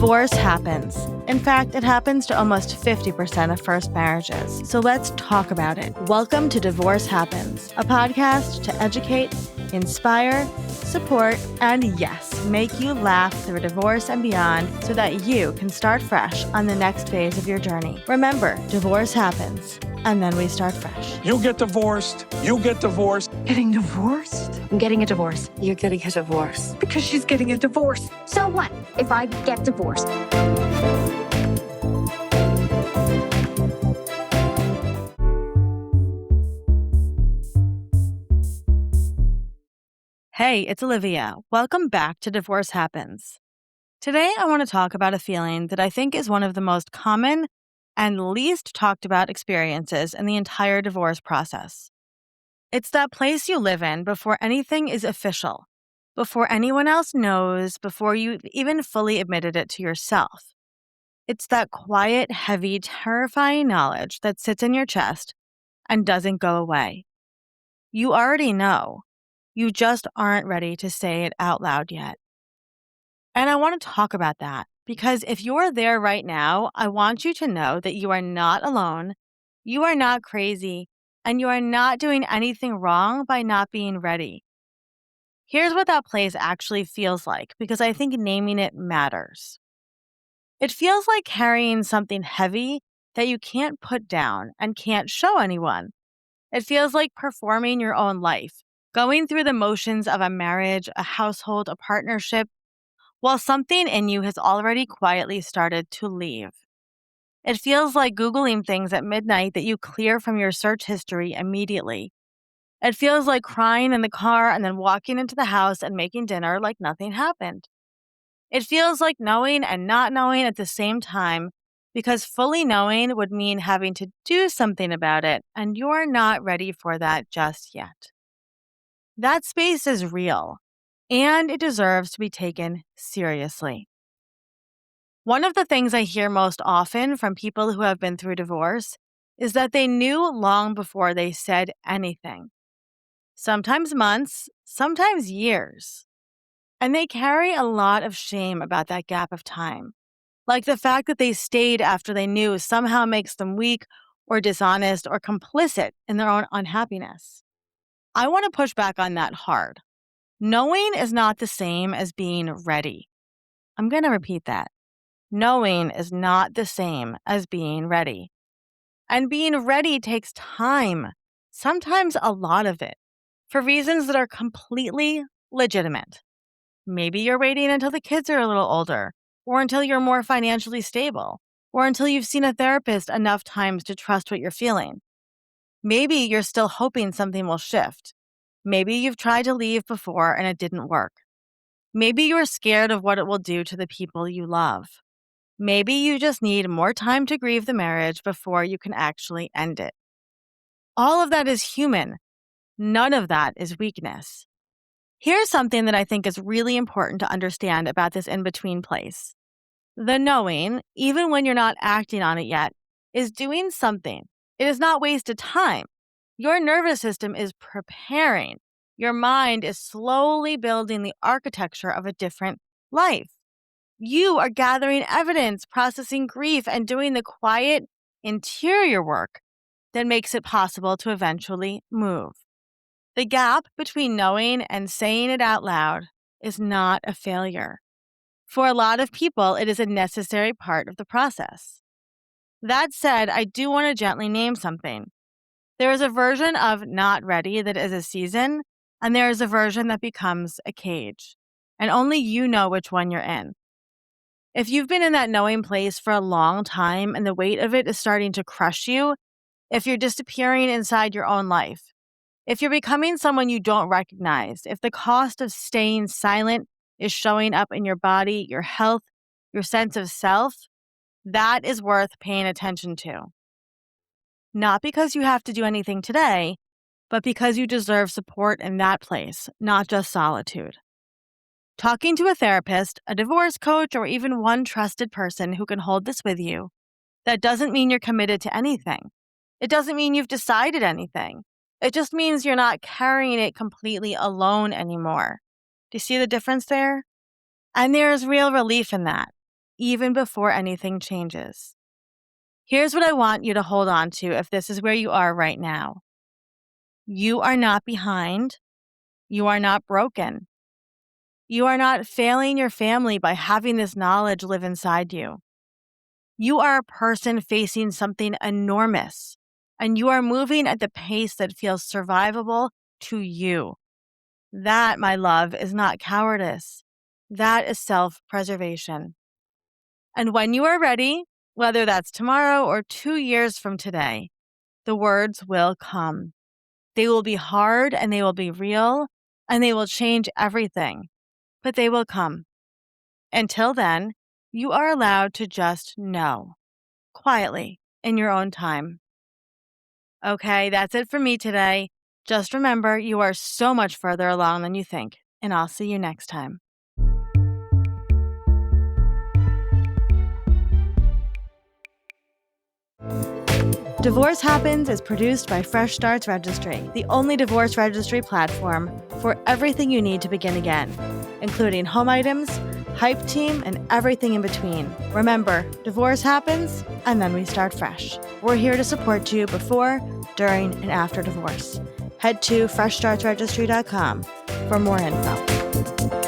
Divorce happens. In fact, it happens to almost 50% of first marriages. So let's talk about it. Welcome to Divorce Happens, a podcast to educate, inspire, support, and yes, make you laugh through divorce and beyond so that you can start fresh on the next phase of your journey. Remember, divorce happens, and then we start fresh. You get divorced. You get divorced. Getting divorced? I'm getting a divorce. You're getting a divorce. Because she's getting a divorce. So what if I get divorced? Hey, it's Olivia. Welcome back to Divorce Happens. Today, I want to talk about a feeling that I think is one of the most common and least talked about experiences in the entire divorce process. It's that place you live in before anything is official, before anyone else knows, before you've even fully admitted it to yourself. It's that quiet, heavy, terrifying knowledge that sits in your chest and doesn't go away. You already know. You just aren't ready to say it out loud yet. And I want to talk about that because if you're there right now, I want you to know that you are not alone, you are not crazy, and you are not doing anything wrong by not being ready. Here's what that place actually feels like because I think naming it matters. It feels like carrying something heavy that you can't put down and can't show anyone. It feels like performing your own life, going through the motions of a marriage, a household, a partnership, while something in you has already quietly started to leave. It feels like Googling things at midnight that you clear from your search history immediately. It feels like crying in the car and then walking into the house and making dinner like nothing happened. It feels like knowing and not knowing at the same time because fully knowing would mean having to do something about it, and you're not ready for that just yet. That space is real, and it deserves to be taken seriously. One of the things I hear most often from people who have been through divorce is that they knew long before they said anything. Sometimes months, sometimes years. And they carry a lot of shame about that gap of time. Like the fact that they stayed after they knew somehow makes them weak or dishonest or complicit in their own unhappiness. I want to push back on that hard. Knowing is not the same as being ready. I'm going to repeat that. Knowing is not the same as being ready. And being ready takes time, sometimes a lot of it, for reasons that are completely legitimate. Maybe you're waiting until the kids are a little older, or until you're more financially stable, or until you've seen a therapist enough times to trust what you're feeling. Maybe you're still hoping something will shift. Maybe you've tried to leave before and it didn't work. Maybe you're scared of what it will do to the people you love. Maybe you just need more time to grieve the marriage before you can actually end it. All of that is human. None of that is weakness. Here's something that I think is really important to understand about this in-between place. The knowing, even when you're not acting on it yet, is doing something. It is not wasted time. Your nervous system is preparing. Your mind is slowly building the architecture of a different life. You are gathering evidence, processing grief, and doing the quiet interior work that makes it possible to eventually move. The gap between knowing and saying it out loud is not a failure. For a lot of people, it is a necessary part of the process. That said, I do want to gently name something. There is a version of not ready that is a season, and there is a version that becomes a cage. And only you know which one you're in. If you've been in that knowing place for a long time and the weight of it is starting to crush you, if you're disappearing inside your own life, if you're becoming someone you don't recognize, if the cost of staying silent is showing up in your body, your health, your sense of self, that is worth paying attention to. Not because you have to do anything today, but because you deserve support in that place, not just solitude. Talking to a therapist, a divorce coach, or even one trusted person who can hold this with you, that doesn't mean you're committed to anything. It doesn't mean you've decided anything. It just means you're not carrying it completely alone anymore. Do you see the difference there? And there is real relief in that. even before anything changes. Here's what I want you to hold on to if this is where you are right now. You are not behind. You are not broken. You are not failing your family by having this knowledge live inside you. You are a person facing something enormous, and you are moving at the pace that feels survivable to you. That, my love, is not cowardice. That is self-preservation. And when you are ready, whether that's tomorrow or 2 years from today, the words will come. They will be hard and they will be real and they will change everything, but they will come. Until then, you are allowed to just know, quietly, in your own time. Okay, that's it for me today. Just remember, you are so much further along than you think, and I'll see you next time. Divorce Happens is produced by Fresh Starts Registry, the only divorce registry platform for everything you need to begin again, including home items, hype team, and everything in between. Remember, divorce happens, and then we start fresh. We're here to support you before, during, and after divorce. Head to freshstartsregistry.com for more info.